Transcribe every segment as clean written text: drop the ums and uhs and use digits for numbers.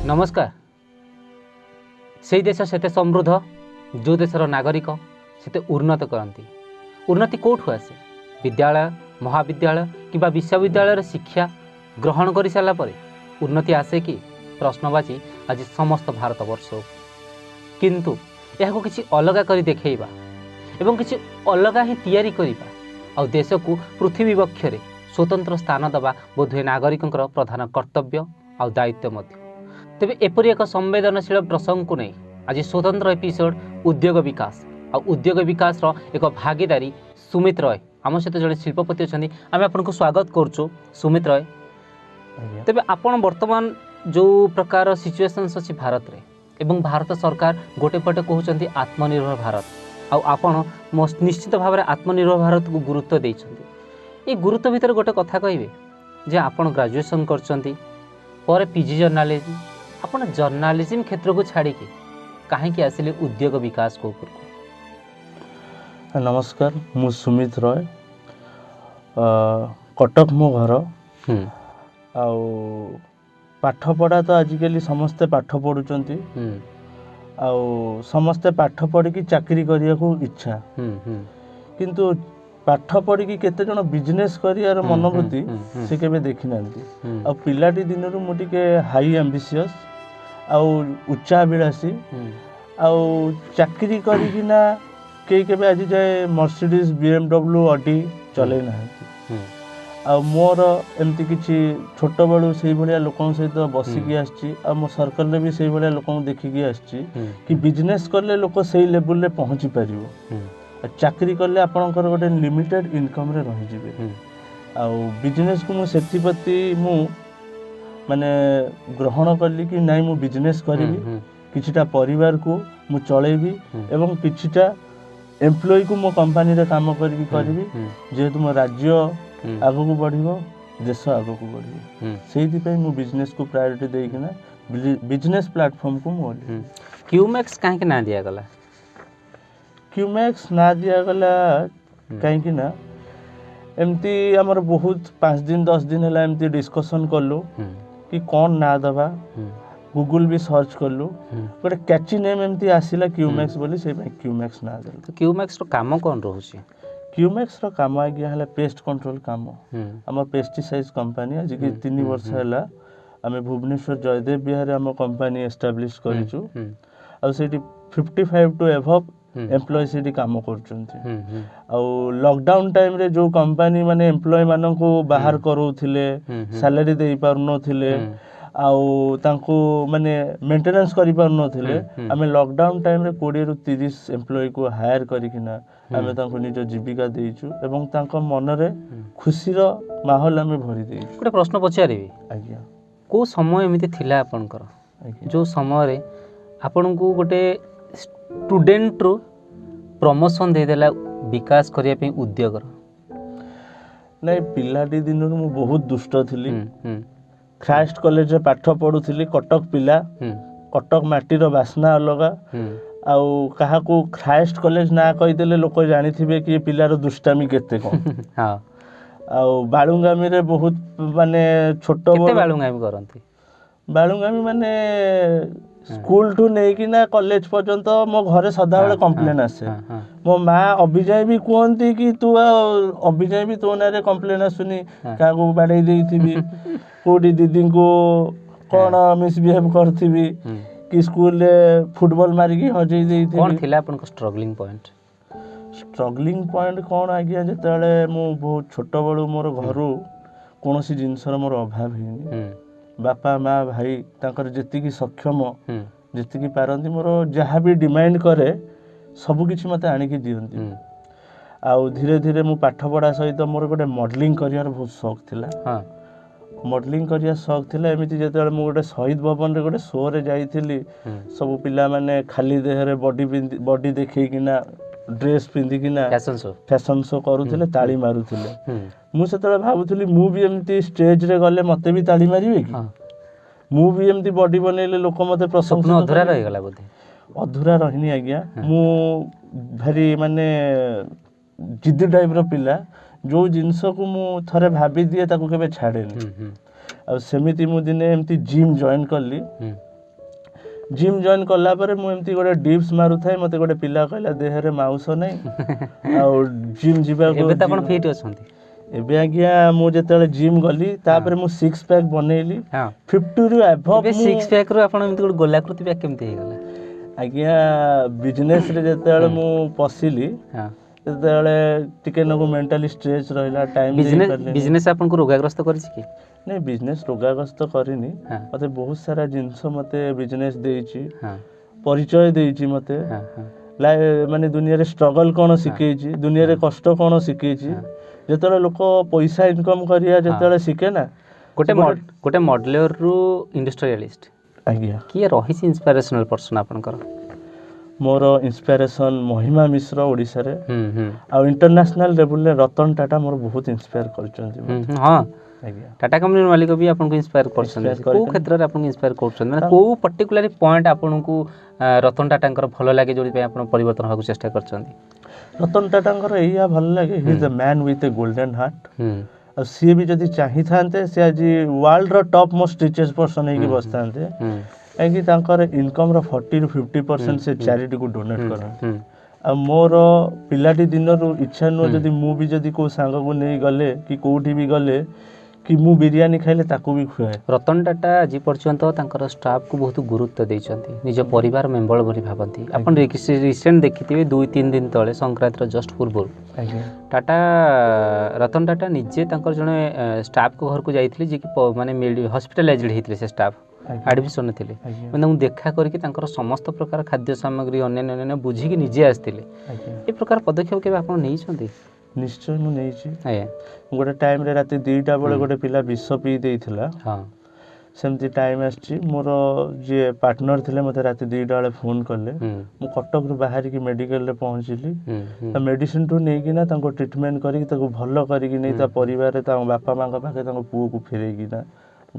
नमस्कार। से देश सेते समृद्ध जो देशर नागरिक सेते उन्नत करती। उन्नति कौटू आसे? विद्यालय, महाविद्यालय कि विश्वविद्यालय शिक्षा ग्रहण कर सारा पर उन्नति आसे कि? प्रश्नबाची आज समस्त भारतवर्ष किंतु यह किसी अलग कर देखा एवं किसी अलग ही तैयारी करवा देश को पृथ्वी वक्षरे स्वतंत्र स्थान दबा बोधे नागरिकों प्रधान कर्तव्य और दायित्व। तेबे एपरी एक संवेदनशील प्रसंग को नहीं आज स्वतंत्र एपिसोड उद्योग विकास और उद्योग विकास एक भागीदारी सुमित रॉय आम सहित जड़े शिल्पपति अच्छा आम आपको स्वागत करुँ। सुमित रॉय, तेबे आपण वर्तमान जो प्रकार सिचुएशंस अच्छी भारत रे एवं भारत सरकार गोटे पटे कहते आत्मनिर्भर भारत आपण निश्चित भाव में आत्मनिर्भर भारत को गुरुत्व देइछन्ति। ये गुरुत्व भितर गोटे कथा कहिबे जे आपण ग्रेजुएशन करछन्ति पर पीजी जर्नालिज्म आपण जर्नालिज्म क्षेत्र को छाड़ी के कहीं आसिले उद्योग विकास को ऊपर को? नमस्कार, मु सुमित रॉय, कटक मो घर। आउ पाठ पढ़ा तो आजिकली समस्ते पाठ पढ़ुचंती आउ समस्ते पाठ पढ़ी की चाकरी करिया को इच्छा किंतु पाठ पढ़ी की केते जण बिजनेस करियार मनोवृत्ति से केबे देखि नांती। आ पिलाटी दिनरु मु टिके हाई एम्बिशियस आउ उच्चाभिलाषी आउ चाकरी करिकिना के केबे आज जाए मर्सिडीज BMW ऑडी चले नांती। आ मोर एमती किछि छोट बड़ू से भलिया लोकन सहित बसिकी आछि आ मो सर्कल रे भी से भलिया लोकन देखिकी आछि कि बिजनेस करले लोक सेही लेवल रे पहुंची परिबो। चाकरी करले आपनकर गोटे लिमिटेड इनकम रे रहि जिवे। आ बिजनेस को मु सेतिपति मु माने ग्रहण करली कि नाही मु बिजनेस करिवि, किछिटा परिवार को मु चलेबी एवं किछिटा एम्प्लॉय को मो कंपनी रे काम करिवि जेहेतु मो राज्य आगो को बढ़िबो, देश आगो को बढ़िबो। सेहि पे मु बिजनेस को प्रायोरिटी देइकिना बिजनेस प्लेटफॉर्म को मु क्यूमैक्स काहे के ना दिया गला? क्यूमैक्स ना दिया गला काहे कि ना एमती हमर बहुत 5 दिन 10 दिन हला एमती डिस्कशन करलो कि कौन ना दबा। गूगल भी सर्च करलु गोटे कैची नेम एमती आसिला क्यूमैक्स बोली से क्यूमैक्स ना देल। तो क्यूमैक्स रो काम कोन रहउची? क्यूमैक्स रो काम आज्ञा हला पेस्ट कंट्रोल काम। हमर पेस्टिसाइड कंपनी आज के 3 वर्ष हला हमें भुवनेश्वर जयदेव बिहार हम कंपनी एस्टाब्लिश करिचु आ सेठी 55 टू एबव एम्प्लॉय सेठी काम करचंती। आ लॉकडाउन टाइम रे जो कंपनी माने एम्प्लॉय मानन को बाहर करउथिले, सैलरी देई पारनोथिले आउ तांको माने मेंटेनेंस करि पारनोथिले, हमें लॉकडाउन टाइम रे 20 रु 30 एम्प्लॉय को हायर करिकिना हमें तांको निज जीविका देइछु एवं तांको मन रे खुशी रो माहौल हमें भरि देइछु। गोटे प्रश्न पचारिबी आज्ञा, को समय एमिति थिला आपनकर जो समय रे आपन को गोटे स्टूडेंट रो प्रमोशन दे देला विकास करिया पे उद्योग रो? नहीं, पिलाटी दिन मु बहुत दुष्ट थिली। ख्राइस्ट कॉलेज रे पाठ पढुथिली। कटक पिला, कटक माटी रो बासना अलगा आउ कहा को ख्राइस्ट कॉलेज ना कहि देले लोक जानि थिबे कि पिला रो दुष्टामी केते कोन। हां, आउ बालुंगामी रे बहुत माने छोटो केते बालुंगामी करंती? बालुंगामी माने स्कूल टू नहीं कि ना कॉलेज पर्यंत मो घरे सदा बेले कंप्लेन आसे। मो माँ अभिजय भी कहती कि तू अभिजय भी तो ना कंप्लेन आसुनी क्या को बाड़े देइथिबी कोडी दीदी को कौन मिसबिहेव करथिबी कि स्कूल रे फुटबॉल मारिकी हजई देइथिबी। कोन थिला आपन को स्ट्रगलिंग पॉइंट? स्ट्रगलिंग पॉइंट कोन आज्ञा जेतेले मो बहुत छोट बळू मोर घरु कोनोसी जिंसर मोर अभाव हेनी। बापा माँ भाई तांकर जेतिकी सक्षम जेतिकी पारंती मोर जहाँ भी डिमांड करे सब किछि मते आनी के दियंती। आउ धीरे धीरे मु पाठ पढ़ा सहित मोर गोटे मॉडलिंग करियर बहुत शौक थिला। मॉडलिंग करिया शौक थिला एमिति जेतेले मु गोटे शहीद भवन रे गोटे शो रे जाईथिली। सब पिला माने खाली देह रे बॉडी देखैकिना ड्रेस पिंधिकिना फैशन शो करूथिले, ताली मारुथिले। मु सेतले भाबुथिली मु भी एमती स्टेज रे गले मते भी ताली मारिबे कि? मु भी एमती बॉडी बनैले लोक मते प्रशंसा। अधूरा रहि गला बोधे? अधूरा रहिनी आज्ञा। मु भारी माने जिद्दी टाइप रो पिला जो जिनस को मु थरे भाबी दिए ताको केबे छाडेनी। आ सेमिति मु दिने एमती जिम जॉइन करली जिम जॉइन कला पर मु एमती गोटे डिप्स मारुथाय मते गोटे पिला कहला देहरे माउस नै आ जिम जीवा को एबे त आपण फिट अछंती एबे आज्ञा मु जेतेले जिम गली तापर मु 6 पैक बनेली हां 50 रु अबव एबे 6 पैक रो आपण एमती गोटे गोलाकृति पैक केमती हे गला आज्ञा बिजनेस रे जेतेले मु पसिली हां जेतेले टिके नगु मेंटली स्ट्रेस रहला टाइम बिजनेस आपण को रोगाग्रस्त करिछि कि नहीं बिजनेस रोगाग्रस्त करिनी मते बहुत सारा जिंस मते बिजनेस देइछि परिचय देइछि मते माने दुनिया रे स्ट्रगल कोन सिखेइछि दुनिया रे कष्ट कोन सिखेइछि जेतले लोक पैसा इनकम करिया जेतले सिखे ना गोटे मॉडलर रु इंडस्ट्रियलिस्ट आज्ञा किए रहिछि इंस्पिरेशनल पर्सन आपनकर मोर इंस्पिरेशन महिमा मिश्र ओडिसा रे आ इंटरनेशनल लेवल रे रतन टाटा मोर बहुत इंस्पायर करचंती हां आज्ञा टाटा कंपनी मालिक भी आपन को इंस्पायर करछन को क्षेत्र रे आपन इंस्पायर करछन माने को पर्टिकुलर पॉइंट आपन को रतन टाटांकर भलो लागे जोडी पे आपन परिवर्तन होबा चेष्टा करछन रतन टाटांकर एया भलो लागे he is a man with a golden heart आ सी भी जदी चाहि थानते से आज वर्ल्ड रो टॉप मोस्ट रिचेस्ट पर्सन हे की बसतानते एकी तांकर इनकम रो 40 to 50% से चैरिटी को डोनेट करन आ मोर पिलाटी दिन रो इच्छा न जदी मु भी जदी को सांग को नै गले कि कोठी भी गले कि मु बिरयानी खाइले ताको भी खुआए रतन टाटा आज पर्यंत तांकर स्टाफ को बहुत गुरुत्व देइछंती निज परिवार मेंबर भरी भाबंती अपन रिसेंट देखिथिबे 2-3 दिन तळे संक्रांतिर जस्ट पूर्व टाटा रतन टाटा निजे तांकर जने स्टाफ को घर को जाइथिले जे कि माने हॉस्पिटलाइज्ड हेतिले से स्टाफ एडमिशन थिले माने मु देखा करके तांकर समस्त प्रकार खाद्य सामग्री अन्य बुझी कि निजे आस्थिले ए प्रकार पदक्षेप के आपण नै छंती निश्चय मु नै छी गोटे टाइम रे राती 2टा बेले गोटे पिला विष पी देइथिला हां सेमती टाइम आछि मोर जे पार्टनर थिले मते राती 2टा बेले फोन करले मु कटक रु बाहर की मेडिकल रे पहुंचली त मेडिसिन टू नै कि ना तांको ट्रीटमेंट करी ताको भलो करी कि नै ता परिवार रे ता बापा मां का पाखे ताको पुओ को फेरै कि ना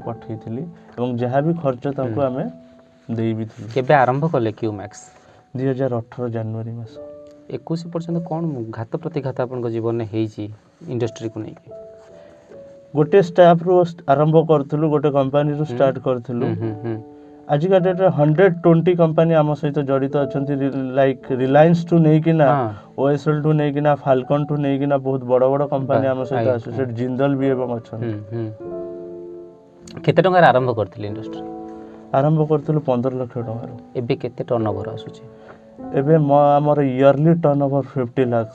पठैथिली एवं जहाँ भी खर्च ताको हमें देई भी थी केबे आरंभ करले क्यू मैक्स 2018 जनवरी मास 21 पर्यंत कोन घात प्रतिघात आपन को जीवन में हेची इंडस्ट्री को नै गोटे स्टाफ रो आरंभ करथलु गोटे कंपनी रो स्टार्ट करथलु आज का डेट 120 कंपनी आम सहित जड़ित अछंती लाइक रिलायंस टू नै कि ना ओएसएल टू नै कि ना फाल्कन टू नै कि ना बहुत बड़ बड़ कंपनी आम सहित एसोसिएट जिंदल भी एवं अछन केते टंका आरंभ करथिले इंडस्ट्री आरंभ करथलु 15 लाख टंका रो एबे केते टर्नओवर आसुची एबे हमर ईयरली टर्नओवर 50 लाख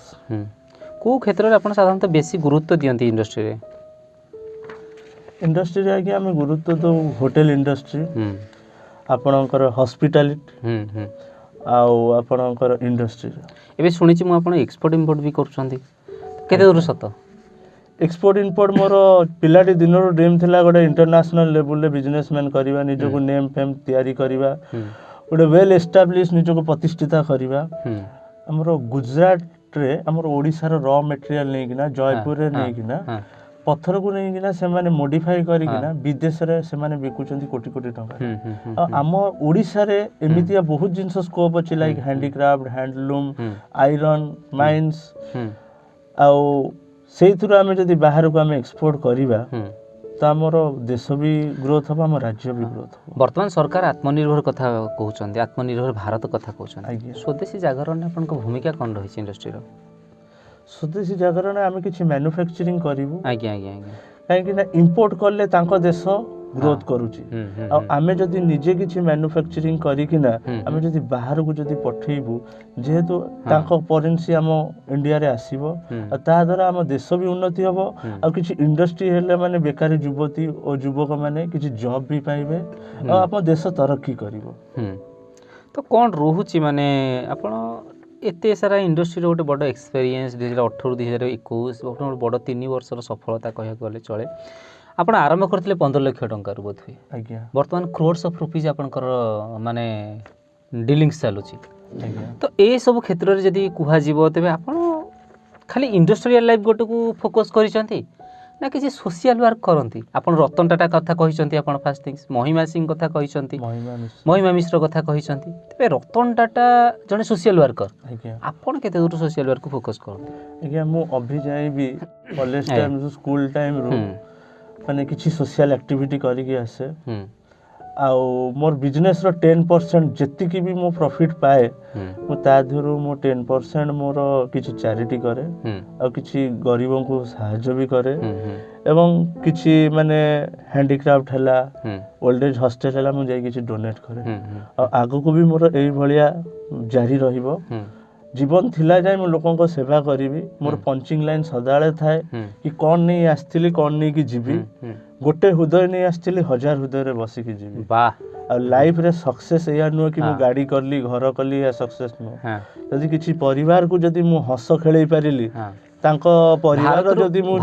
को क्षेत्र रे आपण साधारणतः बेसी गुरुत्व दियंती इंडस्ट्री रे आगे हम गुरुत्व तो होटल इंडस्ट्री आपणकर हॉस्पिटैलिटी आउ आपणकर इंडस्ट्री एबे सुनिछि मु आपण एक्सपोर्ट इंपोर्ट भी करछंती केते दूर सत एक्सपोर्ट इंपोर्ट मोर पिलाटी दिन रो ड्रीम थिला गोटे इंटरनेशनल लेवल रे बिजनेसमैन करबा निजो को नेम फेम तयारी करबा गोटे वेल एस्टाब्लिश निजो को प्रतिष्ठिता करबा हमरो गुजरात रे हमरो ओडिसा रो रॉ मटेरियल नै किना जयपुर रे नै किना पत्थर को नै किना से माने मॉडिफाई करी किना विदेश रे से माने बिकुचंती कोटी कोटी टका हम ओडिसा रे एमितिया बहुत जिंस स्कोप अछि like handicraft handloom iron mines आउ सेइथुरा हमें जदी बाहर को हमें एक्सपोर्ट करिबा त हमर देश भी ग्रोथ हो हमर राज्य भी ग्रोथ हो वर्तमान सरकार आत्मनिर्भर कथा कहउचंदी आत्मनिर्भर भारत कथा कहउचंदी स्वदेशी जागरण आपन को भूमिका कोन रहिछि इंडस्ट्री रो स्वदेशी जागरण आमे किछि मैन्युफैक्चरिंग करिवु आज्ञा आज्ञा आज्ञा काहे कि ना इंपोर्ट करले तांको देश ग्रोथ करूची आ आमे जदी निजे किछि मैन्युफैक्चरिंग करी कि ना आमे जदी बाहर को जदी पठेइबु जेहेतु तांको करेंसी हम इंडिया रे आसीबो आ ता द्वारा हम देश भी उन्नति हबो आ किछि इंडस्ट्री हेले माने बेकारी युवती और युवक माने किछि जॉब भी पाइबे आ अपन देश तरक्की करिवो तो कोन रहूची माने आपण एते सारा इंडस्ट्री रो गोटे बड़ एक्सपीरियंस 2018 2021 गोटे बड़ 3 वर्ष रो सफलता कहया गले चले आपण आरंभ करथिले 15 लाख टंका रो बोथ हुई आज्ञा वर्तमान क्रोर्स ऑफ रुपीज आपनकर माने डीलिंग्स चालुची तो ए सब क्षेत्र रे जदी कुहा जीवो तबे आपण खाली इंडस्ट्रियल लाइफ गोटे को फोकस करिसंती ना किसी सोशल वर्क करंती आपण रतन टाटा कथा कहिसंती आपण फास्ट थिंग्स महिमा सिंह कथा कहिसंती महिमा मिश्र कथा कहिसंती तबे रतन टाटा जने सोशल वर्कर आज्ञा आपण केते दूर सोशल वर्क को फोकस करंती आज्ञा मु अभी जाई भी कॉलेज टाइम स्कूल टाइम रो माने किछि सोशल एक्टिविटी करी के आसे ଆଉ ମୋର ବିଜନେସ୍ର 10% ଯେତିକି ବି ମୁଁ ପ୍ରଫିଟ୍ ପାଏ ମୁଁ ତା ଦେହରୁ ମୁଁ 10% ମୋର କିଛି ଚ୍ୟାରିଟି କରେ ଆଉ କିଛି ଗରିବଙ୍କୁ ସାହାଯ୍ୟ ବି କରେ ଏବଂ କିଛି ମାନେ ହ୍ୟାଣ୍ଡିକ୍ରାଫ୍ଟ ହେଲା ଓଲ୍ଡ ଏଜ୍ ହଷ୍ଟେଲ ହେଲା ମୁଁ ଯାଇ କିଛି ଡୋନେଟ୍ କରେ ଆଉ ଆଗକୁ ବି ମୋର ଏଇଭଳିଆ ଜାରି ରହିବ। ଜୀବନ ଥିଲା ଯାଏ ମୁଁ ଲୋକଙ୍କ ସେବା କରିବି। ମୋର ପଞ୍ଚିଂ ଲାଇନ୍ ସଦାବେଳେ ଥାଏ କି କ'ଣ ନେଇ ଆସିଥିଲି କ'ଣ ନେଇକି ଯିବି। ଗୋଟେ ହୃଦୟ ନେଇ ଆସିଥିଲି 1000 ହୃଦୟରେ ବସିକି ଯିବି। ଆଉ ଲାଇଫରେ ସକ୍ସେସ୍ ଏଇଆ ନୁହଁ କି ମୁଁ ଗାଡ଼ି କଲି ଘର କଲି ଏହା ସକ୍ସେସ୍ ନୁହଁ। ଯଦି କିଛି ପରିବାରକୁ ଯଦି ମୁଁ ହସ ଖେଳେଇ ପାରିଲି ତାଙ୍କ ପରିବାର ଯଦି ମୁଁ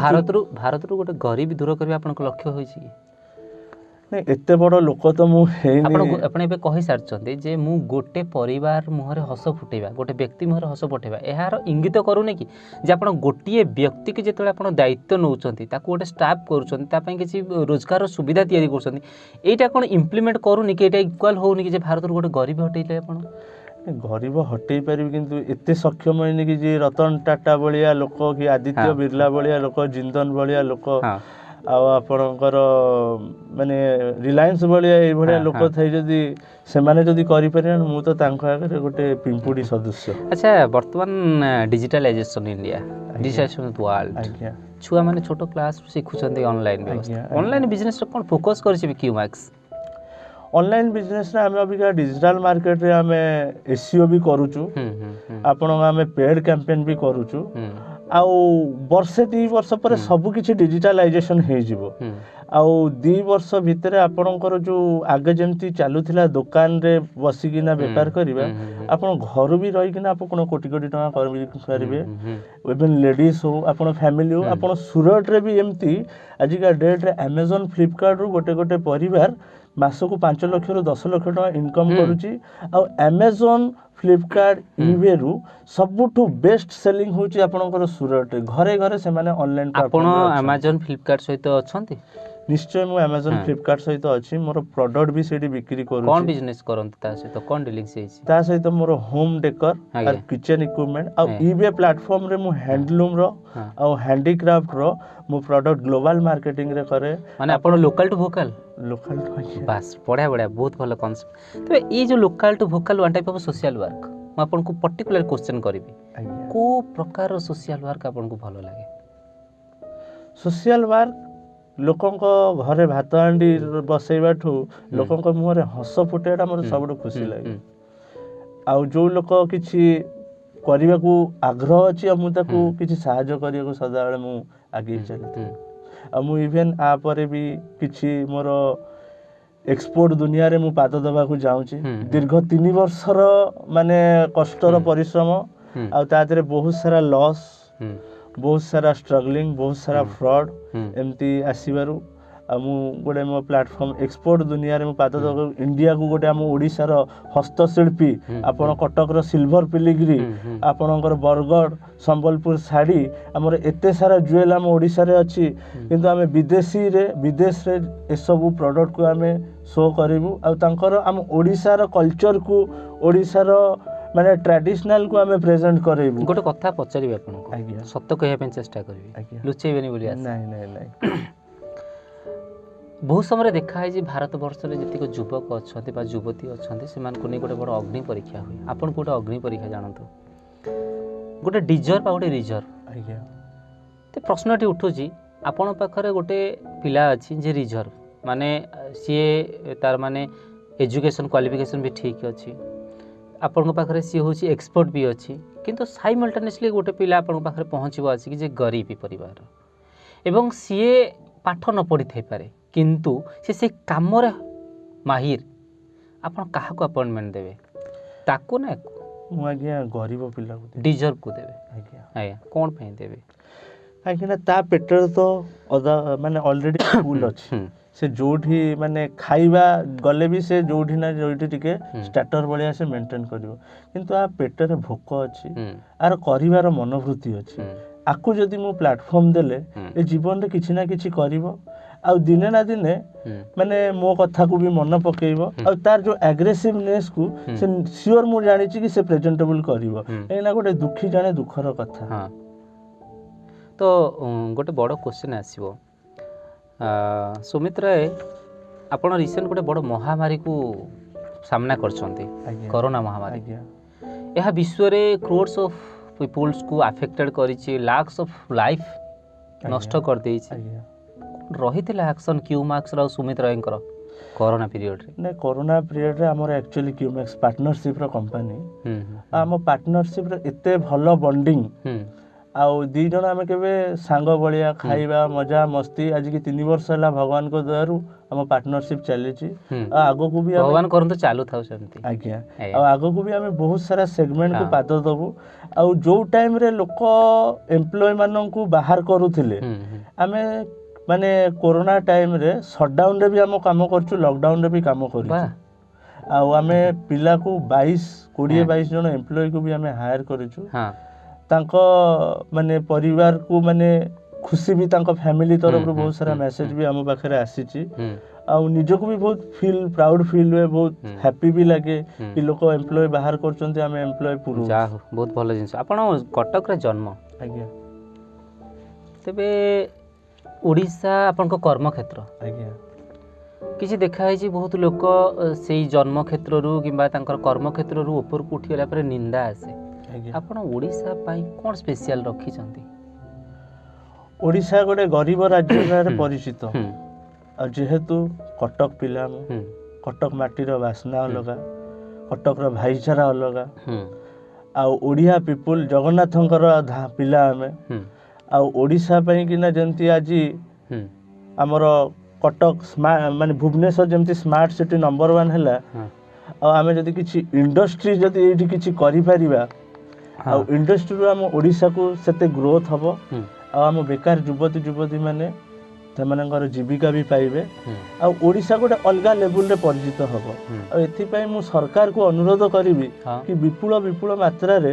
ଭାରତରୁ ଗୋଟେ ଗରିବୀ ଦୂର କରିବା ଆପଣଙ୍କ ଲକ୍ଷ୍ୟ ହୋଇଛି କି? ନାଇଁ ଏତେ ବଡ଼ ଲୋକ ତ ମୁଁ ହେଇନି। ଆପଣ ଏବେ କହିସାରିଛନ୍ତି ଯେ ମୁଁ ଗୋଟେ ପରିବାର ମୁହଁରେ ହସ ଫୁଟେଇବା, ଗୋଟେ ବ୍ୟକ୍ତି ମୁହଁରେ ହସ ଫୁଟେଇବା, ଏହାର ଇଙ୍ଗିତ କରୁନି କି ଯେ ଆପଣ ଗୋଟିଏ ବ୍ୟକ୍ତିକି ଯେତେବେଳେ ଆପଣ ଦାୟିତ୍ୱ ନେଉଛନ୍ତି ତାକୁ ଗୋଟେ ଷ୍ଟାଫ୍ କରୁଛନ୍ତି ତା ପାଇଁ କିଛି ରୋଜଗାରର ସୁବିଧା ତିଆରି କରୁଛନ୍ତି, ଏଇଟା କ'ଣ ଇମ୍ପ୍ଲିମେଣ୍ଟ କରୁନି କି? ଏଇଟା ଇକ୍ୱାଲ୍ ହେଉନି କି ଯେ ଭାରତରୁ ଗୋଟେ ଗରିବ ହଟେଇଲେ ଆପଣ? ଗରିବ ହଟେଇ ପାରିବି କିନ୍ତୁ ଏତେ ସକ୍ଷମ ହେଇନି କି ଯେ ରତନ ଟାଟା ଭଳିଆ ଲୋକ କି ଆଦିତ୍ୟ ବିର୍ଲା ଭଳିଆ ଲୋକ ଜିନ୍ଦନ ଭଳିଆ ଲୋକ ଆଉ ଆପଣଙ୍କର ମାନେ ରିଲାଏନ୍ସ ଭଳିଆ ଏଇଭଳିଆ ଲୋକ ଥାଇ ଯଦି ସେମାନେ ଯଦି କରିପାରିବେ ମୁଁ ତ ତାଙ୍କ ଆଗରେ ଗୋଟେ ପିମ୍ପୁଡ଼ି ସଦୃଶ୍ୟ। ଆଚ୍ଛା ବର୍ତ୍ତମାନ ଡିଜିଟାଲାଇଜେସନ୍ ଇଣ୍ଡିଆ, ଡିଜିଟାଲାଇଜେସନ୍ ୱାର୍ଲଡ, ଛୁଆମାନେ ଛୋଟ କ୍ଲାସ୍ରୁ ଶିଖୁଛନ୍ତି ଅନଲାଇନ୍ ବ୍ୟବସ୍ଥା। ଅନଲାଇନ୍ ବିଜନେସ୍ରେ କ'ଣ ଫୋକସ୍ କରିଛି କ୍ୟୁମାକ୍ସ? ଅନଲାଇନ୍ ବିଜନେସ୍ରେ ଆମେ ଅବିକା ଡିଜିଟାଲ ମାର୍କେଟରେ ଆମେ SEO ବି କରୁଛୁ, ଆପଣଙ୍କ ଆମେ ପେଡ୍ କ୍ୟାମ୍ପେନ୍ ବି କରୁଛୁ। ଆଉ ବର୍ଷେ 2 ବର୍ଷ ପରେ ସବୁ କିଛି ଡିଜିଟାଲାଇଜେସନ୍ ହେଇଯିବ। ଆଉ 2 ବର୍ଷ ଭିତରେ ଆପଣଙ୍କର ଯେଉଁ ଆଗେ ଯେମିତି ଚାଲୁଥିଲା ଦୋକାନରେ ବସିକିନା ବେପାର କରିବା, ଆପଣ ଘରୁ ବି ରହିକିନା ଆପଣ କୋଟି କୋଟି ଟଙ୍କା କରିପାରିବେ। ଇଭେନ୍ ଲେଡ଼ିଜ୍ ହଉ ଆପଣ ଫ୍ୟାମିଲି ହଉ ଆପଣ ସୁରଟରେ ବି ଏମିତି ଆଜିକା ଡେଟ୍ରେ ଆମାଜନ୍ ଫ୍ଲିପକାର୍ଟରୁ ଗୋଟେ ପରିବାର ମାସକୁ 5 ଲକ୍ଷରୁ 10 ଲକ୍ଷ ଟଙ୍କା ଇନକମ୍ କରୁଛି। ଆଉ ଆମାଜନ୍ ଫ୍ଲିପକାର୍ଟ ଇବେରୁ ସବୁଠୁ ବେଷ୍ଟ ସେଲିଂ ହେଉଛି ଆପଣଙ୍କର ସୁରଟରେ। ଘରେ ଘରେ ସେମାନେ ଅନଲାଇନ୍ ଆପଣ ଆମାଜନ୍ ଫ୍ଲିପକାର୍ଟ ସହିତ ଅଛନ୍ତି? ନିଶ୍ଚୟ ମୁଁ ଆମାଜନ୍ ଫ୍ଲିପକାର୍ଟ ସହିତ ଅଛି। ମୋର ପ୍ରଡକ୍ଟ ବି ସେଇଠି ବିକ୍ରି କରୁଛି। କ'ଣ ବିଜନେସ୍ କରନ୍ତି ତା ସହିତ? କ'ଣ ଡିଲିଂସ୍ ହେଇଛି? ତା ସହିତ ମୋର ହୋମ୍ ଡେକର ଆଉ କିଚେନ୍ ଇକ୍ୱିପମେଣ୍ଟ ଆଉ ଇବେ ପ୍ଲାଟଫର୍ମରେ ମୁଁ ହ୍ୟାଣ୍ଡଲୁମ୍ର ଆଉ ହ୍ୟାଣ୍ଡିକ୍ରାଫ୍ଟର ମୁଁ ପ୍ରଡକ୍ଟ ଗ୍ଲୋବାଲ ମାର୍କେଟିଂରେ କରେ। ମାନେ ଆପଣ local to vocal? Local to ବାସ୍, ବଢ଼ିଆ ବହୁତ ଭଲ କନସେପ୍ଟ। ତେବେ ଏଇ ଯେଉଁ local to vocal one type of social work, ମୁଁ ଆପଣଙ୍କୁ ପର୍ଟିକୁଲାର କ୍ୱେଶ୍ଚନ୍ କରିବି, କେଉଁ ପ୍ରକାରର ସୋସିଆଲ୍ ୱାର୍କ ଆପଣଙ୍କୁ ଭଲ ଲାଗେ? ସୋସିଆଲ୍ ୱାର୍କ ଲୋକଙ୍କ ଘରେ ଭାତ ହାଣ୍ଡି ବସେଇବାଠୁ ଲୋକଙ୍କ ମୁହଁରେ ହସ ଫୁଟେଇବାଟା ମୋର ସବୁଠୁ ଖୁସି ଲାଗେ। ଆଉ ଯେଉଁ ଲୋକ କିଛି କରିବାକୁ ଆଗ୍ରହ ଅଛି ଆଉ ମୁଁ ତାକୁ କିଛି ସାହାଯ୍ୟ କରିବାକୁ ସଦାବେଳେ ମୁଁ ଆଗେଇ ଚାଲିଥାଏ। ଆଉ ମୁଁ ଇଭେନ୍ ପରେ ବି କିଛି ମୋର ଏକ୍ସପୋର୍ଟ ଦୁନିଆରେ ମୁଁ ପାଦ ଦେବାକୁ ଚାହୁଁଛି। ଦୀର୍ଘ 3 ବର୍ଷର ମାନେ କଷ୍ଟର ପରିଶ୍ରମ ଆଉ ତା ଦେହରେ ବହୁତ ସାରା ଲସ୍, ବହୁତ ସାରା ଷ୍ଟ୍ରଗଲିଂ, ବହୁତ ସାରା ଫ୍ରଡ୍ ଏମିତି ଆସିବାରୁ ଆଉ ମୁଁ ଗୋଟେ ମୋ ପ୍ଲାଟଫର୍ମ ଏକ୍ସପୋର୍ଟ ଦୁନିଆରେ ମୁଁ ପାଦ ଦେବାକୁ ଇଣ୍ଡିଆକୁ ଗୋଟେ ଆମ ଓଡ଼ିଶାର ହସ୍ତଶିଳ୍ପୀ ଆପଣ କଟକର ସିଲଭର ପିଲିଗ୍ରୀ ଆପଣଙ୍କର ବରଗଡ଼ ସମ୍ବଲପୁର ଶାଢ଼ୀ ଆମର ଏତେ ସାରା ଜୁଏଲ୍ ଆମ ଓଡ଼ିଶାରେ ଅଛି କିନ୍ତୁ ଆମେ ବିଦେଶରେ ଏସବୁ ପ୍ରଡକ୍ଟକୁ ଆମେ ଶୋ କରିବୁ ଆଉ ତାଙ୍କର ଆମ ଓଡ଼ିଶାର କଲଚରକୁ ଓଡ଼ିଶାର ମାନେ ଟ୍ରାଡିସନାଲକୁ ଆମେ ପ୍ରେଜେଣ୍ଟ କରେଇବୁ। ଗୋଟେ କଥା ପଚାରିବି ଆପଣଙ୍କୁ, ସତ କହିବା ପାଇଁ ଚେଷ୍ଟା କରିବି, ଲୁଚେଇବେନି ବୋଲି ଆସ। ନାଇଁ ବହୁତ ସମୟରେ ଦେଖା ହେଇଛି ଭାରତ ବର୍ଷରେ ଯେତିକ ଯୁବକ ଅଛନ୍ତି ବା ଯୁବତୀ ଅଛନ୍ତି ସେମାନଙ୍କୁ ନେଇ ଗୋଟେ ବଡ଼ ଅଗ୍ନି ପରୀକ୍ଷା ହୁଏ। ଆପଣଙ୍କୁ ଗୋଟେ ଅଗ୍ନି ପରୀକ୍ଷା ଜାଣନ୍ତୁ, ଗୋଟେ ଡିଜର୍ଭ ଆଉ ଗୋଟେ ରିଜର୍ଭ। ତ ପ୍ରଶ୍ନଟି ଉଠୁଛି ଆପଣଙ୍କ ପାଖରେ ଗୋଟେ ପିଲା ଅଛି ଯେ ରିଜର୍ଭ, ମାନେ ସିଏ ତାର ମାନେ ଏଜୁକେସନ୍ କ୍ୱାଲିଫିକେସନ୍ ବି ଠିକ୍ ଅଛି, ଆପଣଙ୍କ ପାଖରେ ସିଏ ହେଉଛି ଏକ୍ସପର୍ଟ ବି ଅଛି, କିନ୍ତୁ ସାଇମଲ୍ଟାନିୟସଲି ଗୋଟେ ପିଲା ଆପଣଙ୍କ ପାଖରେ ପହଞ୍ଚିବ ଆସିକି ଯେ ଗରିବ ପରିବାର ଏବଂ ସିଏ ପାଠ ନ ପଢ଼ିଥାଇପାରେ କିନ୍ତୁ ସେ ସେଇ କାମରେ ମାହିର, ଆପଣ କାହାକୁ ଆପଏଣ୍ଟମେଣ୍ଟ ଦେବେ, ତାକୁ ନା ୟାକୁ? ମୁଁ ଆଜ୍ଞା ଗରିବ ପିଲାକୁ ଡିଜର୍ଭକୁ ଦେବେ। ଆଜ୍ଞା କ'ଣ ପାଇଁ ଦେବେ? କାହିଁକିନା ତା ପେଟରେ ତ ମାନେ ଅଲରେଡ଼ି ଫୁଲ୍ ଅଛି। ସେ ଯେଉଁଠି ମାନେ ଖାଇବା ଗଲେ ବି ସେ ଯେଉଁଠି ନା ଯେଉଁଠି ଟିକେ ଷ୍ଟାର୍ଟର ଭଳିଆ ସେ ମେଣ୍ଟେନ୍ କରିବ, କିନ୍ତୁ ଆ ପେଟରେ ଭୋକ ଅଛି, ଆର କରିବାର ମନୋବୃତ୍ତି ଅଛି। ଆକୁ ଯଦି ମୁଁ ପ୍ଲାଟଫର୍ମ ଦେଲେ ଏ ଜୀବନରେ କିଛି ନା କିଛି କରିବ ଆଉ ଦିନେ ନା ଦିନେ ମାନେ ମୋ କଥାକୁ ବି ମନେ ପକେଇବ ଆଉ ତାର ଯେଉଁ ଆଗ୍ରେସିଭନେସକୁ ସେ ସିଓର ମୁଁ ଜାଣିଛି କି ସେ ପ୍ରେଜେଣ୍ଟେବୁଲ କରିବ। କାହିଁକିନା ଗୋଟେ ଦୁଃଖୀ ଜଣେ ଦୁଃଖର କଥା। ତ ଗୋଟେ ବଡ଼ କ୍ୱେଶ୍ଚନ୍ ଆସିବ, ସୁମିତ୍ରା ଆପଣ ରିସେଣ୍ଟ ଗୋଟେ ବଡ଼ ମହାମାରୀକୁ ସାମ୍ନା କରିଛନ୍ତି, ଆଜ୍ଞା କରୋନା ମହାମାରୀ। ଆଜ୍ଞା ଏହା ବିଶ୍ୱରେ କ୍ରୋର୍ସ ଅଫ୍ ପିପୁଲ୍ସକୁ ଆଫେକ୍ଟେଡ୍ କରିଛି, ଲାକ୍ସ ଅଫ୍ ଲାଇଫ୍ ନଷ୍ଟ କରିଦେଇଛି। ଆଜ୍ଞା ରହିଥିଲା ଆକ୍ସନ୍ କ୍ୟୁମାକ୍ସର ଆଉ ସୁମିତ ରୟଙ୍କର କରୋନା ପିରିୟଡ଼ରେ? ନାଇଁ, କରୋନା ପିରିୟଡ଼ରେ ଆମର ଆକ୍ଚୁଆଲି କ୍ୟୁମେକ୍ସ ପାର୍ଟନରସିପ୍ର କମ୍ପାନୀ। ଆମ ପାର୍ଟନରସିପ୍ର ଏତେ ଭଲ ବଣ୍ଡିଙ୍ଗ, ଆଉ ଦୁଇ ଜଣ ଆମେ କେବେ ସାଙ୍ଗ ଭଳିଆ ଖାଇବା ମଜା ମସ୍ତି, ଆଜିକି 3 ବର୍ଷ ହେଲା ଭଗବାନଙ୍କ ଦୟାରୁ ଆମ ପାର୍ଟନରସିପ୍ ଚାଲିଛି। ଆଉ ଆଗକୁ ବି ଭଗବାନ କରନ୍ତୁ ଚାଲୁଥାଉ ସେମିତି। ଆଜ୍ଞା, ଆଉ ଆଗକୁ ବି ଆମେ ବହୁତ ସାରା ସେଗମେଣ୍ଟକୁ ପାଦ ଦେବୁ। ଆଉ ଯେଉଁ ଟାଇମ୍ରେ ଲୋକ ଏମ୍ପ୍ଲୟ ମାନଙ୍କୁ ବାହାର କରୁଥିଲେ, ଆମେ ମାନେ କୋରୋନା ଟାଇମ୍ରେ ସଟ୍ଡାଉନ୍ରେ ବି ଆମ କାମ କରୁଛୁ, ଲକଡାଉନ୍ରେ ବି କାମ କରୁଛୁ। ଆଉ ଆମେ ପିଲାକୁ 20 ଜଣ ଏମ୍ପ୍ଲୟକୁ ବି ଆମେ ହାୟାର କରିଛୁ। ତାଙ୍କ ମାନେ ପରିବାରକୁ ମାନେ ଖୁସି ବି, ତାଙ୍କ ଫ୍ୟାମିଲି ତରଫରୁ ବହୁତ ସାରା ମେସେଜ ବି ଆମ ପାଖରେ ଆସିଛି। ଆଉ ନିଜକୁ ବି ବହୁତ ପ୍ରାଉଡ ଫିଲ୍ ହୁଏ, ବହୁତ ହ୍ୟାପି ବି ଲାଗେ କି ଲୋକ ଏମ୍ପ୍ଲୟ ବାହାର କରୁଛନ୍ତି, ଆମେ ଏମ୍ପ୍ଲୟ ପୁରଉଛୁ। ଯାହା ହଉ, ବହୁତ ଭଲ ଜିନିଷ। ଆପଣ କଟକରେ ଜନ୍ମ। ଆଜ୍ଞା। ତେବେ ଓଡ଼ିଶା ଆପଣଙ୍କ କର୍ମକ୍ଷେତ୍ର। ଆଜ୍ଞା। କିଛି ଦେଖାହେଇଛି ବହୁତ ଲୋକ ସେଇ ଜନ୍ମକ୍ଷେତ୍ରରୁ କିମ୍ବା ତାଙ୍କର କର୍ମକ୍ଷେତ୍ରରୁ ଉପରକୁ ଉଠିଗଲା ପରେ ନିନ୍ଦା ଆସେ। ଆପଣ ଓଡ଼ିଶା ପାଇଁ କ'ଣ ସ୍ପେଶିଆଲ ରଖିଛନ୍ତି? ଓଡ଼ିଶା ଗୋଟେ ଗରିବ ରାଜ୍ୟ ଭାବରେ ପରିଚିତ। ଆଉ ଯେହେତୁ କଟକ ପିଲା, କଟକ ମାଟିର ବାସ୍ନା ଅଲଗା, କଟକର ଭାଇଚାରା ଅଲଗା। ଆଉ ଓଡ଼ିଆ ପିପୁଲ ଜଗନ୍ନାଥଙ୍କର ପିଲା ଆମେ। ଆଉ ଓଡ଼ିଶା ପାଇଁକିନା ଯେମିତି ଆଜି ଆମର କଟକ ମାନେ ଭୁବନେଶ୍ୱର ଯେମିତି ସ୍ମାର୍ଟ ସିଟି ନମ୍ବର 1 ହେଲା, ଆଉ ଆମେ ଯଦି କିଛି ଇଣ୍ଡଷ୍ଟ୍ରି ଯଦି ଏଇଠି କିଛି କରିପାରିବା, ଆଉ ଇଣ୍ଡଷ୍ଟ୍ରିରୁ ଆମ ଓଡ଼ିଶାକୁ ସେତେ ଗ୍ରୋଥ୍ ହେବ। ଆଉ ଆମ ବେକାର ଯୁବତୀ ମାନେ ସେମାନଙ୍କର ଜୀବିକା ବି ପାଇବେ। ଆଉ ଓଡ଼ିଶା ଗୋଟେ ଅଲଗା ଲେବୁଲରେ ପରିଚିତ ହେବ। ଆଉ ଏଥିପାଇଁ ମୁଁ ସରକାରକୁ ଅନୁରୋଧ କରିବି କି ବିପୁଳ ମାତ୍ରାରେ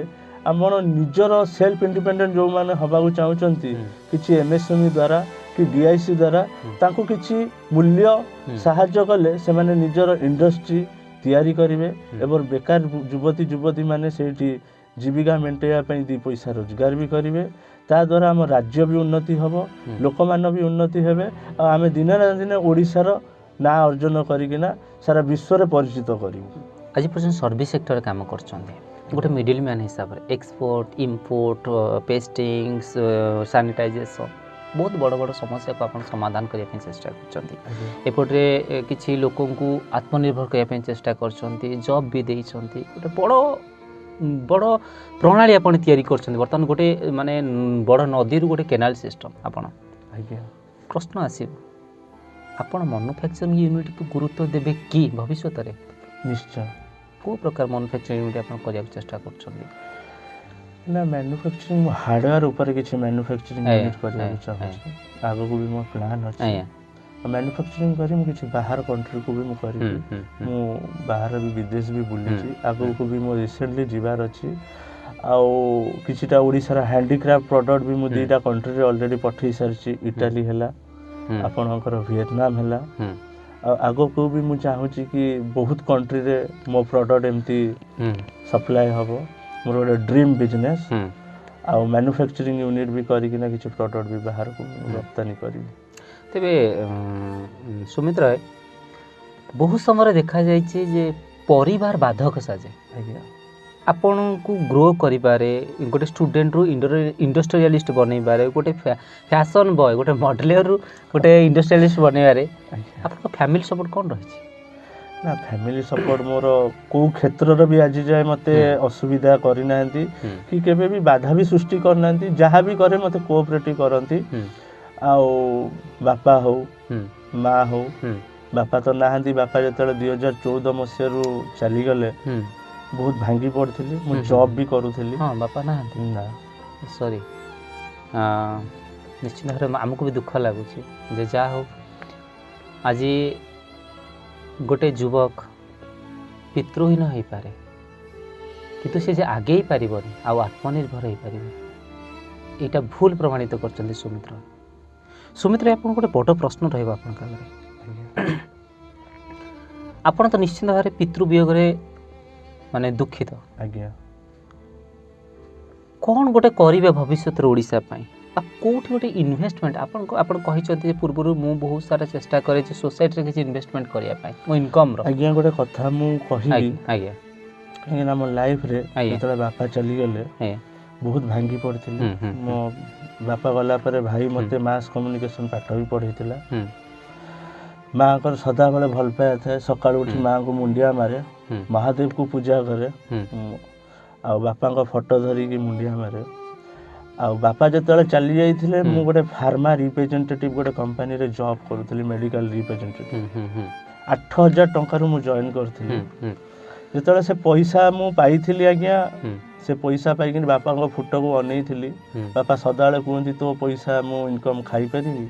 ଆମର ନିଜର ସେଲ୍ଫ ଇଣ୍ଡିପେଣ୍ଡେଣ୍ଟ ଯେଉଁମାନେ ହେବାକୁ ଚାହୁଁଛନ୍ତି, କିଛି MSME ଦ୍ୱାରା କି DIC ଦ୍ୱାରା ତାଙ୍କୁ କିଛି ମୂଲ୍ୟ ସାହାଯ୍ୟ କଲେ ସେମାନେ ନିଜର ଇଣ୍ଡଷ୍ଟ୍ରି ତିଆରି କରିବେ ଏବଂ ବେକାର ଯୁବତୀ ମାନେ ସେଇଠି ଜୀବିକା ମେଣ୍ଟାଇବା ପାଇଁ 2 ପଇସା ରୋଜଗାର ବି କରିବେ। ତାଦ୍ୱାରା ଆମ ରାଜ୍ୟ ବି ଉନ୍ନତି ହେବ, ଲୋକମାନେ ବି ଉନ୍ନତି ହେବେ। ଆଉ ଆମେ ଦିନେ ନା ଦିନେ ଓଡ଼ିଶାର ନାଁ ଅର୍ଜନ କରିକିନା ସାରା ବିଶ୍ୱରେ ପରିଚିତ କରିବୁ। ଆଜି ପର୍ଯ୍ୟନ୍ତ ସର୍ଭିସ୍ ସେକ୍ଟରରେ କାମ କରୁଛନ୍ତି, ଗୋଟେ ମିଡିଲ ମ୍ୟାନ୍ ହିସାବରେ। ଏକ୍ସପୋର୍ଟ, ଇମ୍ପୋର୍ଟ, ପେଷ୍ଟିଂସ୍, ସାନିଟାଇଜେସନ୍, ବହୁତ ବଡ଼ ବଡ଼ ସମସ୍ୟାକୁ ଆପଣ ସମାଧାନ କରିବା ପାଇଁ ଚେଷ୍ଟା କରୁଛନ୍ତି। ଏପଟରେ କିଛି ଲୋକଙ୍କୁ ଆତ୍ମନିର୍ଭର କରିବା ପାଇଁ ଚେଷ୍ଟା କରୁଛନ୍ତି, ଜବ୍ ବି ଦେଇଛନ୍ତି। ଗୋଟେ ବଡ଼ ପ୍ରଣାଳୀ ଆପଣ ତିଆରି କରୁଛନ୍ତି। ବର୍ତ୍ତମାନ ଗୋଟେ ମାନେ ବଡ଼ ନଦୀରୁ ଗୋଟେ କେନାଲ ସିଷ୍ଟମ୍ ଆପଣ। ଆଜ୍ଞା। ପ୍ରଶ୍ନ ଆସିବ, ଆପଣ ମାନୁଫ୍ୟାକ୍ଚରିଂ ୟୁନିଟ୍କୁ ଗୁରୁତ୍ୱ ଦେବେ କି ଭବିଷ୍ୟତରେ? ନିଶ୍ଚୟ। କେଉଁ ପ୍ରକାର ମାନୁଫ୍ୟାକ୍ଚରିଂ ୟୁନିଟ୍ ଆପଣ କରିବାକୁ ଚେଷ୍ଟା କରୁଛନ୍ତି? ନା, ମାନୁଫ୍ୟାକ୍ଚରିଂ ହାର୍ଡୱେର୍ ଉପରେ କିଛି ମାନୁଫ୍ୟାକ୍ଚରିଂ ୟୁନିଟ୍ କରିବାକୁ ଚାହୁଁଛି। ଆଗକୁ ବି ମୋ ପ୍ଲାନ୍ ଅଛି। ମାନୁଫ୍ୟାକ୍ଚରିଂ କରି ମୁଁ କିଛି ବାହାର କଣ୍ଟ୍ରିକୁ ବି ମୁଁ କରିବି। ମୁଁ ବାହାର ବି ବିଦେଶ ବି ବୁଲିଛି, ଆଗକୁ ବି ମୋ ରିସେଣ୍ଟଲି ଯିବାର ଅଛି। ଆଉ କିଛିଟା ଓଡ଼ିଶାର ହ୍ୟାଣ୍ଡିକ୍ରାଫ୍ଟ ପ୍ରଡ଼କ୍ଟ ବି ମୁଁ 2ଟା କଣ୍ଟ୍ରିରେ ଅଲରେଡ଼ି ପଠାଇ ସାରିଛି। ଇଟାଲୀ ହେଲା, ଆପଣଙ୍କର ଭିଏତନାମ ହେଲା। ଆଉ ଆଗକୁ ବି ମୁଁ ଚାହୁଁଛି କି ବହୁତ କଣ୍ଟ୍ରିରେ ମୋ ପ୍ରଡ଼କ୍ଟ ଏମିତି ସପ୍ଲାଏ ହେବ। ମୋର ଗୋଟେ ଡ୍ରିମ୍ ବିଜନେସ୍। ଆଉ ମାନୁଫ୍ୟାକ୍ଚରିଂ ୟୁନିଟ୍ ବି କରିକିନା କିଛି ପ୍ରଡ଼କ୍ଟ ବି ବାହାରକୁ ରପ୍ତାନି କରିବି। ତେବେ ସୁମିତ ରାୟ, ବହୁ ସମୟରେ ଦେଖାଯାଇଛି ଯେ ପରିବାର ବାଧକ ସାଜେ। ଆଜ୍ଞା। ଆପଣଙ୍କୁ ଗ୍ରୋ କରିବାରେ, ଗୋଟେ ଷ୍ଟୁଡେଣ୍ଟରୁ ଇଣ୍ଡଷ୍ଟ୍ରିଆଲିଷ୍ଟ ବନେଇବାରେ, ଗୋଟେ ଫ୍ୟାସନ୍ ବୟ, ଗୋଟେ ମଡେଲରୁ ଗୋଟେ ଇଣ୍ଡଷ୍ଟ୍ରିଆଲିଷ୍ଟ ବନେଇବାରେ ଆପଣଙ୍କ ଫ୍ୟାମିଲି ସପୋର୍ଟ କ'ଣ ରହିଛି? ନା, ଫ୍ୟାମିଲି ସପୋର୍ଟ ମୋର କେଉଁ କ୍ଷେତ୍ରରେ ବି ଆଜି ଯାଏ ମୋତେ ଅସୁବିଧା କରିନାହାନ୍ତି କି କେବେ ବି ବାଧା ବି ସୃଷ୍ଟି କରିନାହାନ୍ତି। ଯାହା ବି କରେ ମୋତେ କୋଅପରେଟିଭ୍ କରନ୍ତି। ଆଉ ବାପା ହଉ, ମା ହଉ, ବାପା ତ ନାହାନ୍ତି। ବାପା ଯେତେବେଳେ 2014 ମସିହାରୁ ଚାଲିଗଲେ, ବହୁତ ଭାଙ୍ଗି ପଡ଼ିଥିଲି। ମୁଁ ଜବ୍ ବି କରୁଥିଲି। ହଁ, ବାପା ନାହାନ୍ତି? ନା, ସରି। ନିଶ୍ଚିତ ଭାବରେ ଆମକୁ ବି ଦୁଃଖ ଲାଗୁଛି ଯେ ଯାହା ହଉ ଆଜି ଗୋଟେ ଯୁବକ ପିତୃହୀନ ହୋଇପାରେ, କିନ୍ତୁ ସେ ଯେ ଆଗେଇ ପାରିବନି ଆଉ ଆତ୍ମନିର୍ଭର ହୋଇପାରିବନି, ଏଇଟା ଭୁଲ ପ୍ରମାଣିତ କରିଛନ୍ତି ସୁମିତ ରାୟ। ସୁମିତ ରାୟ, ଆପଣଙ୍କୁ ଗୋଟେ ବଡ଼ ପ୍ରଶ୍ନ ରହିବ ଆପଣଙ୍କ ଆଗରେ। ଆପଣ ତ ନିଶ୍ଚିତ ଭାବରେ ପିତୃ ବିୟୋଗରେ ମାନେ ଦୁଃଖିତ। ଆଜ୍ଞା। କ'ଣ ଗୋଟେ କରିବେ ଭବିଷ୍ୟତରେ ଓଡ଼ିଶା ପାଇଁ? कोठी गोटे इन्वेस्टमेंट आपण कहिसथि जे पूर्वरु मु बहुत सारा चेष्टा करे जे सोसाइटी रे किछि इन्वेस्टमेंट करिया पई मो इनकम रो। आज्ञा गोटे कथा मु कहिबी आज्ञा कहीं ना मो लाइफ रे जेतले बापा चली गेले बहुत भांगी पड़थिले। मो बापा गला पर भाई मते मास कम्युनिकेशन पाठ भी पढ़ैतिला। माँ को सदा बेले भल पाया था सकाळ उठी माँ को मुंडिया मारे महादेव को पूजा करे आ बापा को फोटो धरी की मुंडिया मारे। आ बापा जतले चली जाइथिले मु गोटे फार्मा रिप्रेजेंटेटिव गोटे कंपनी रे जॉब करूथली मेडिकल रिप्रेजेंटेटिव 8000 टंका रो मु जॉइन करथिली। जतले से पैसा मु पाइथिली आज्ञा से पैसा पाई कि बापा को फोटो को अनैथिली। बापा सदाले कहंती तो पैसा मु इनकम खाई परिबी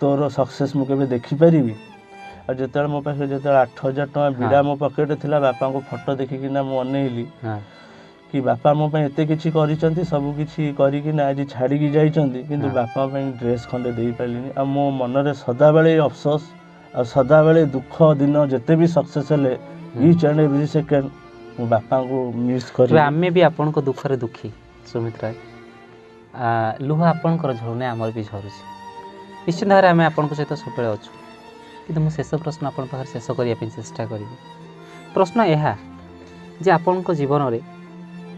तोर सक्सेस मु केबे देखि परिबी। और जतले मो पाखे जतले 8000 टंका बिड़ा मो पॉकेट थिला बापा को फोटो देखि कि ना मु अनैली कि बापा मो पे एते किछि करिसंती सब किछि करी कि ना आज छाड़ी की जाइसंती किंतु बापा पे ड्रेस खंडे देई पालिनी। आ मो मन रे सदा बेले अफसोस आ सदा बेले दुख दिन जते भी सक्सेस हेले ईच एंड एवरी सेकंड मो बापा को मिस करी। आमे भी आपन को दुख रे दुखी सुमित राय लुह आपन कर झरने हमर भी झरुछि निश्चित भाव आमे आपन को सहित सबले अछु किंतु मो शेष प्रश्न आपन पाखर शेष करिया पे चेष्टा करिबे। प्रश्न एहा जे आपन को जीवन रे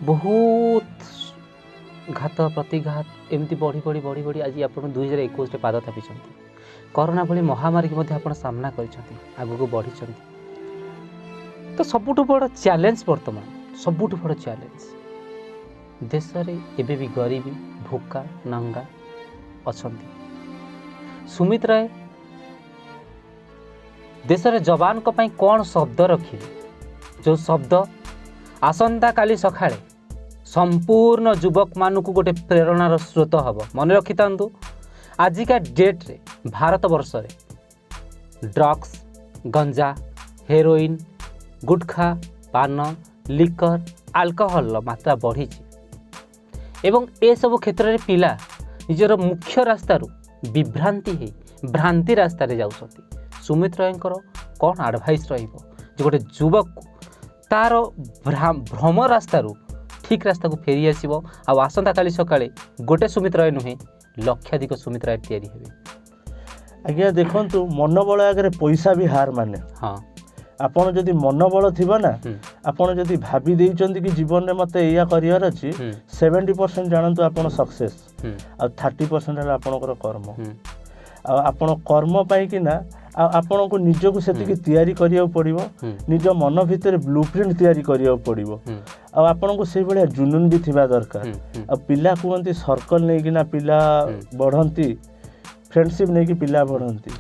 बहुत घात प्रतिघात एमती बढ़ी बढ़ी बढ़ी बढ़ी आज आप 2021 पाद थापी कोरोना भली महामारी की मध्य आपण सामना करिसंती आगु को बढ़ी तो सबुठ बड़ चैलेंज वर्तमान सबुठ बड़ चैलेंज देश रे एबे भी गरीबी भूखा नंगा अछंती। सुमित राय देश रे जवान को पई कोन शब्द रखिले जो शब्द आसंता काली सखाळे संपूर्ण युवक मानू गोटे प्रेरणार स्रोत हम मन रखि था। आजिका डेट रे भारत वर्ष रे ड्रग्स गंजा हेरोइन गुटखा पान लिकर अल्कोहल मात्रा बढ़ी एवं ए सब क्षेत्र में पिला निजर मुख्य रास्तार विभ्रांति है भ्रांति रास्ता रे जाउछंती। सुमित रायंकर कौन एडवाइस रहिबो जे गोटे युवक को तार भ्रम रास्तार ठीक रास्ता को फेरी आसो आसंता काली सकाळे गोटे सुमित राय नुहे लक्षाधिक सुमित राय तैयारी हेबे। आज्ञा देखंतु मनोबल आगे पैसा भी हार माने। हाँ आपण जदि मनोबल थिबो ना आपण जदि भाबी देइचंती कि जीवन रे मते एया करियर अछि 70% जानंतु आपण सक्सेस आ 30% है आपणकर कर्म आ आपण कर्म पाई कि ना आपण को निज को सेतिकी तैयारी करिया पड़िबो निज मन भितर ब्लूप्रिंट तैयारी करिया पड़िबो आ आपण को से बळे जुनून भी थिबा दरकार। आ पिला कहंती सर्कल नै कि ना पिला बढ़ंती फ्रेंडशिप नै कि पिला बढ़ंती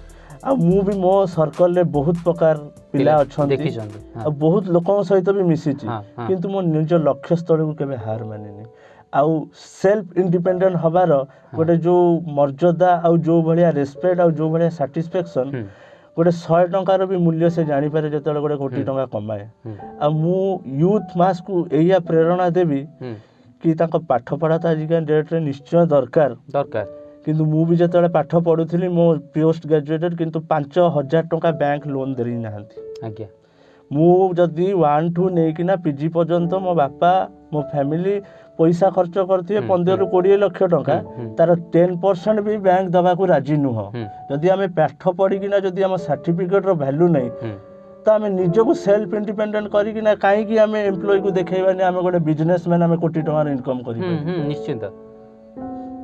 आ मु भी मो सर्कल ले बहुत प्रकार पिला अछंती आ बहुत लोकन सहित भी मिसिची किंतु मो निज लक्ष्य स्थल को केबे हार मानिनी आउ सेल्फ इंडिपेंडेंट हबार गोटे जो मर्यादा आउ जो भलिया रेस्पेक्ट आउ जो भलिया सैटिस्फैक्शन गोटे 100 टंकार भी मूल्य से जानी पारे जतले गोटे कोटी टंका कमाए आ मु यूथ मास को एया प्रेरणा देबी कि ताको पाठ पढ़ा त आजिका डेट रे निश्चय दरकार किंतु मु भी जतले पाठ पढुथिली मो पोस्ट ग्रेजुएटेड किंतु 5000 टंका बैंक लोन देरी नाहंती। आज्ञा मु जदी 1 2 नै कि ना पीजी पर्यंत मो बापा मो फैमिली पैसा खर्च करथिए 15 ରୁ 20 लाख टंका तार 10% भी बैंक दबा को राजी नुह जदि आमे पाठ पढ़ी कि ना जदि हम सर्टिफिकेट रो वैल्यू नै तो आमे निज को सेल्फ इंडिपेंडेंट करी कि ना काहे कि आमे एम्प्लॉय को देखेबानी आमे गोटे बिजनेसमैन आमे कोटी टंका इनकम करी निश्चित।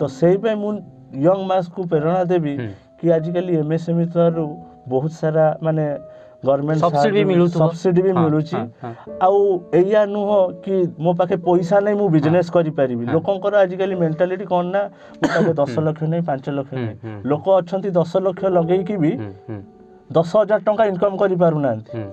तो सेही पे मु यंग मास को प्रेरणा देबी कि आजिकली एमएसएमई थ्रू बहुत सारा माने गवर्नमेंट सब्सिडी भी मिलुची आउ एया नुह कि मो पाखे पैसा नै मु बिजनेस करि परिबी। लोकंकर आजिकली मेंटालिटी कोन ना मो पाखे 10 लाख नै 5 लाख नै लोक अछंती 10 लाख लगेई कि भी 10,000 टंका इनकम करि पारु नांती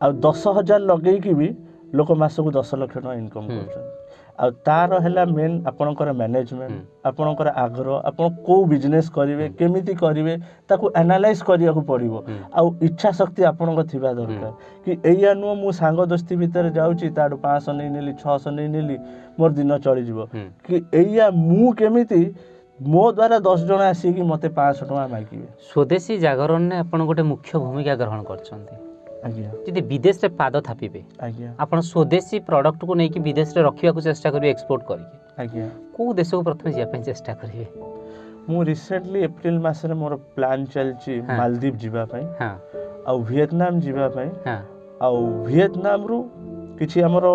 आ 10,000 लगेई कि भी लोक मास को 10 लाख टंका इनकम करछन आ तार हैला मेन आपनकर मैनेजमेंट आपनकर आग्रह आपन को बिजनेस करिवे केमिति करिवे ताकू एनालाइज करिया को पड़िबो आ इच्छा शक्ति आपनकर थिबा दरकार कि एया नु मु सांग दोस्ती भीतर जाउची ताडू 500 नै नेली 600 नै नेली मोर दिन चली जिवो कि एया मु केमिति मो द्वारा 10 जण आसी कि मते 500 टका मागिबे। स्वदेशी जागरण ने आपन गोटे मुख्य भूमिका ग्रहण करछन्ती आज्ञा जदि विदेश रे पाद थापिबे आज्ञा आपण स्वदेशी प्रोडक्ट को नहीं विदेश रे रखिया को चेष्टा करिवे एक्सपोर्ट करके आज्ञा को देश को प्रथम जिया पे चेष्टा करिवे मु रिसेंटली एप्रिल मासरे मोर प्लान चलची हाँ। मालदीव जीवा पई हां आ वियतनाम जीवा पई हां आ वियतनाम रु किछि हमरो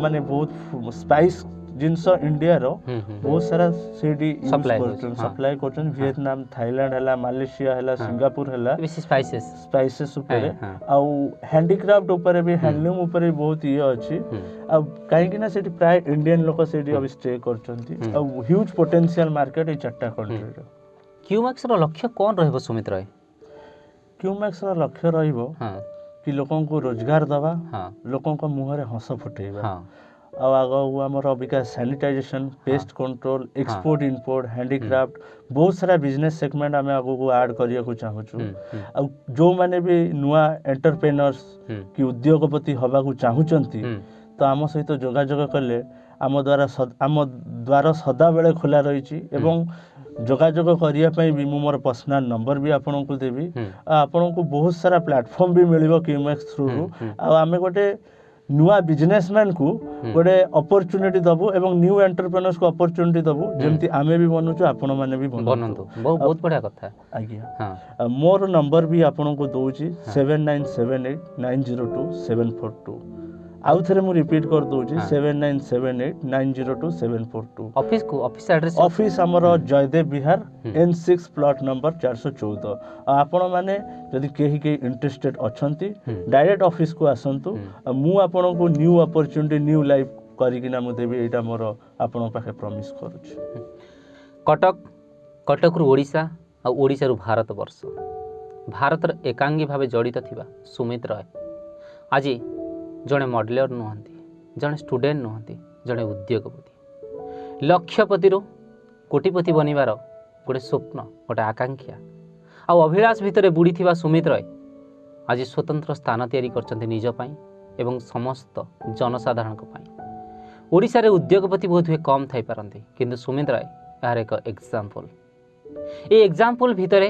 माने बहुत स्पाइस जिनस इंडिया रो बहुत सारा सीडी Supply सप्लाई करछन वियतनाम थाईलैंड हला मालয়েশিয়া हला सिंगापुर हला बेसी स्पाइसेस स्पाइसेस ऊपर हाँ। आ हैंडीक्राफ्ट ऊपर भी हैंडलूम ऊपर भी बहुत ये अछि आ काहे कि ना सेठी प्राय इंडियन लोक सेठी अभी स्टे करछंती आ ह्यूज पोटेंशियल मार्केट ए चट्टा कंट्री रो क्यूमैक्स रो लक्ष्य कोन रहबो सुमित रॉय क्यूमैक्स रो लक्ष्य रहिबो हां कि लोकन को रोजगार दवा हां लोकन को मुंह रे हंस फुटेबा हां ଆଉ ଆଗକୁ ଆମର ଅବିକା sanitization pest control export import handicraft ବହୁତ ସାରା ବିଜନେସ୍ ସେଗମେଣ୍ଟ ଆମେ ଆଗକୁ ଆଡ୍ କରିବାକୁ ଚାହୁଁଛୁ ଆଉ ଯେଉଁମାନେ ବି ନୂଆ ଏଣ୍ଟରପ୍ରେନର୍ସ କି ଉଦ୍ୟୋଗପତି ହେବାକୁ ଚାହୁଁଛନ୍ତି ତ ଆମ ସହିତ ଯୋଗାଯୋଗ କଲେ ଆମ ଦ୍ୱାର ସଦାବେଳେ ଖୋଲା ରହିଛି ଏବଂ ଯୋଗାଯୋଗ କରିବା ପାଇଁ ବି ମୁଁ ମୋର ପର୍ସନାଲ ନମ୍ବର ବି ଆପଣଙ୍କୁ ଦେବି ଆଉ ଆପଣଙ୍କୁ ବହୁତ ସାରା ପ୍ଲାଟଫର୍ମ ବି ମିଳିବ କ୍ୟୁମେକ୍ସ ଥ୍ରୁରୁ ଆଉ ଆମେ ଗୋଟେ नुआ बिजनेसमैन को गोटे अपॉर्चुनिटी दबु एवं न्यू एंटरप्रेन्योर्स को अपॉर्चुनिटी दबु जेमती आमे भी बनुछु आपण माने भी बनंतु बहुत बढ़िया कथा आज्ञा हां मोर नंबर भी आपन को दोउची 7978902742 आउ थरे मु रिपीट कर दोउची 7978902742 ऑफिस एड्रेस ऑफिस हमर जयदेव विहार N6 प्लॉट नंबर 414 आपण माने जदि केही के इंटरेस्टेड अछंती डायरेक्ट ऑफिस को आसंतु मु आपण को न्यू अपॉर्चुनिटी न्यू लाइफ करी किना मु देबी एटा मोर आपण पाखे प्रॉमिस करूची कटक रु ओडिशा आ ओडिशा रु भारत वर्ष भारतर एकांगी भावे जड़ित थिबा सुमित रॉय आज जड़े मॉडलर नुहंती जड़े स्टूडेंट नुहंती जड़े उद्योगपति लक्षपति कोटिपति बनिबार गोटे स्वप्न गोटे आकांक्षा आ अभिलाष भितर बुड़ी थिबा सुमित रॉय आज स्वतंत्र स्थान तैयारी करछन्ते निज पई एवं समस्त जनसाधारण ओडिशा रे उद्योगपति बहुत हुए कम थाई पारंती किंतु सुमित रॉय यार एक एग्जांपल ए एग्जांपल भितर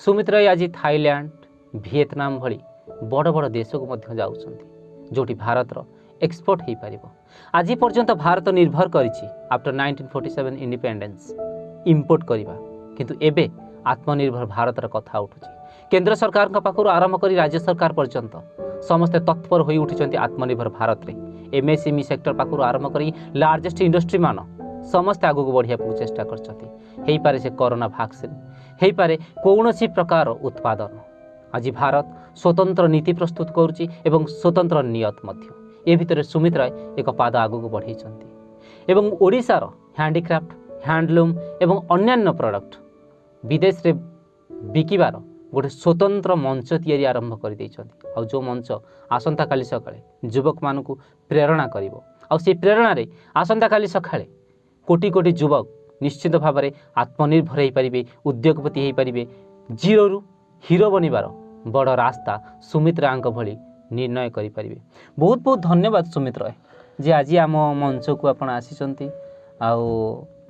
सुमित रॉय आज थाईलैंड वियतनाम भली बड़ बड़ देश को मध्य जाउछन्ती जोटी भारत रो एक्सपोर्ट हो पार आज पर्यंत भारत निर्भर करिछि आफ्टर 1947 इंडिपेंडेंस इंपोर्ट करबा किंतु एबे आत्मनिर्भर भारत रो कथा उठुछि केंद्र सरकार का पाखरु आरंभ करी राज्य सरकार पर्यंत समस्ते तत्पर होई उठिछन्ति आत्मनिर्भर भारत रे एमएसएमई सेक्टर पाखरु आरंभ करी लार्जेस्ट इंडस्ट्री मान समस्ते आगु को बढ़िया चेष्टा करछन्ति हेई पारे से कोरोना वैक्सीन हेई पारे कोनोसी प्रकार उत्पादन आज भारत स्वतंत्र नीति प्रस्तुत करुच्ची एवं स्वतंत्र नियत मध्य ए भितर सुमित राय एक पाद आगु को बढ़ाई एवं ओडिशार हैंडीक्राफ्ट हैंडलूम एवं अन्यान्य प्रोडक्ट विदेश रे बिकिबार गोटे स्वतंत्र मंच तैयारी आरंभ कर देइछन्ति आ जो मंच आसंता काली सकाळे युवक मानकु प्रेरणा करिवो आ से प्रेरणा रे आसंता काली सकाळे कोटी कोटी युवक निश्चित भाव में आत्मनिर्भर हो पारे उद्योगपति हो पारे जीरो रु हीरो बनिबार बड़ रास्ता सुमित राय भली निर्णय करें बहुत बहुत धन्यवाद सुमित राय जे आज आम मंच को आप आसी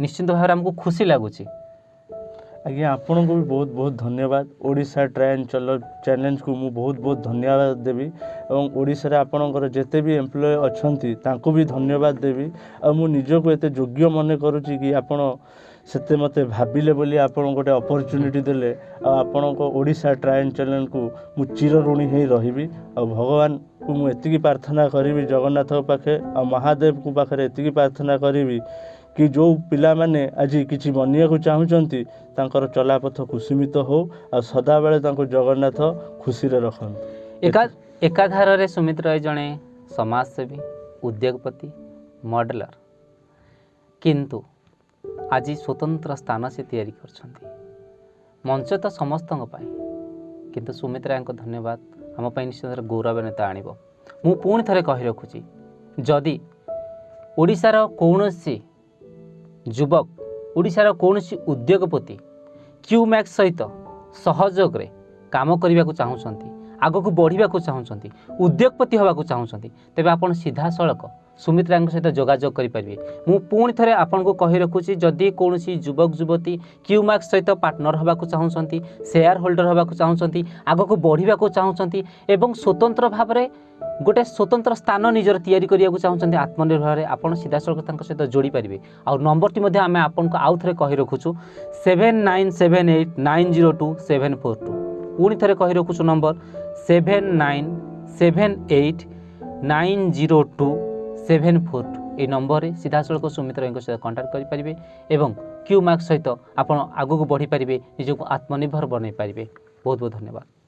निश्चित भाव में आमको खुशी लगुच आज्ञा आपण को भी बहुत बहुत धन्यवाद ओडिशा ट्राई चलो चैलेंज को मु बहुत बहुत धन्यवाद देवी और ओडिशा रे आपणकर जेते भी एम्प्लॉय अच्छी तांको भी धन्यवाद देवी और मु निज को एते योग्य मन करुच्ची कि आपण सेते मते भाबिले बोली आपण गोटे अपॉर्चुनिटी देले आपण को ओडिशा ट्राई चैलेंज को मु चिर ऋणी हे रहिबी और भगवान को मु एतिकी प्रार्थना करिवि जगन्नाथ पाखे और महादेव को पाखे एतिकी प्रार्थना करिवि कि जो पिला माने आज किछि बनिया को चाहुचंती तांकर चलापथ कुसुमित हो और सदा बेले तांको जगन्नाथ खुशी रे रखन एकाधार रे सुमित राय जणे समाजसेवी उद्योगपति मॉडलर किंतु आज स्वतंत्र स्थान से तैयारी करछंती मंच तो समस्त किंतु सुमित राय को धन्यवाद आम निश्चित गौरवान्वित आनिबो मु पुणी थरे कहि रखुची जदि ओडिशार कौनसी युवक ओडिशार कौनसी उद्योगपति क्यूमैक्स सहित सहयोग रे काम करने को चाहूँगी आग को बढ़ा चाहूँगी उद्योगपति होगा चाहूँगी तेज आप सीधा सड़क सुमित्राଙ୍କ सहित जोगाजोग करेंगे। मु पुणी थे आपको कही रखुची जदि कौन युवक युवती क्यूमार्क सहित पार्टनर होगा चाहूँगी, शेयर होल्डर होगा चाहूँगी, आगक बढ़ा चाहूँगी एवं स्वतंत्र भाव में गोटे स्वतंत्र स्थान निजर तैयारी करने चाहूँगी आत्मनिर्भर आप सीधा सड़क सहित जोड़ी पारे। आ नंबर टी आपको आउ थे कही रखुचु 7978902742 पुणी थे कही रखुचु नंबर 7978902742 ये नंबर रे सीधा सड़क सुमित्रा सहित कंटाक्ट करेंगे एवं क्यूमार्क सहित आप आगू बढ़ी पारे, निजक आत्मनिर्भर बनई पारे। बहुत बहुत धन्यवाद।